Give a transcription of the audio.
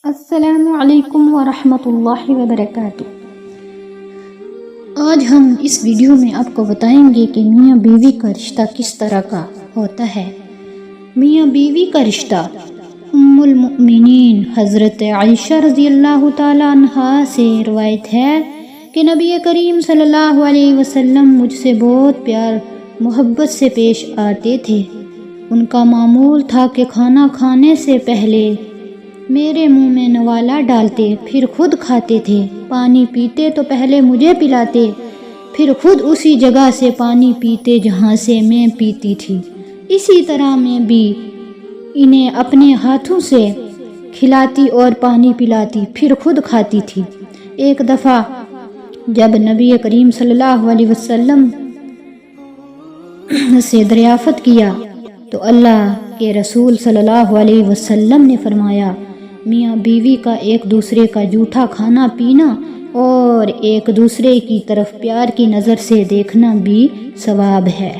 السلام علیکم ورحمۃ اللہ وبرکاتہ۔ آج ہم اس ویڈیو میں آپ کو بتائیں گے کہ میاں بیوی کا رشتہ کس طرح کا ہوتا ہے۔ میاں بیوی کا رشتہ ام المؤمنین حضرت عائشہ رضی اللہ تعالی عنہا سے روایت ہے کہ نبی کریم صلی اللہ علیہ وسلم مجھ سے بہت پیار محبت سے پیش آتے تھے۔ ان کا معمول تھا کہ کھانا کھانے سے پہلے میرے منہ میں نوالا ڈالتے، پھر خود کھاتے تھے۔ پانی پیتے تو پہلے مجھے پلاتے، پھر خود اسی جگہ سے پانی پیتے جہاں سے میں پیتی تھی۔ اسی طرح میں بھی انہیں اپنے ہاتھوں سے کھلاتی اور پانی پلاتی، پھر خود کھاتی تھی۔ ایک دفعہ جب نبی کریم صلی اللہ علیہ وسلم سے دریافت کیا تو اللہ کے رسول صلی اللہ علیہ وسلم نے فرمایا، میاں بیوی کا ایک دوسرے کا جھوٹا کھانا پینا اور ایک دوسرے کی طرف پیار کی نظر سے دیکھنا بھی ثواب ہے۔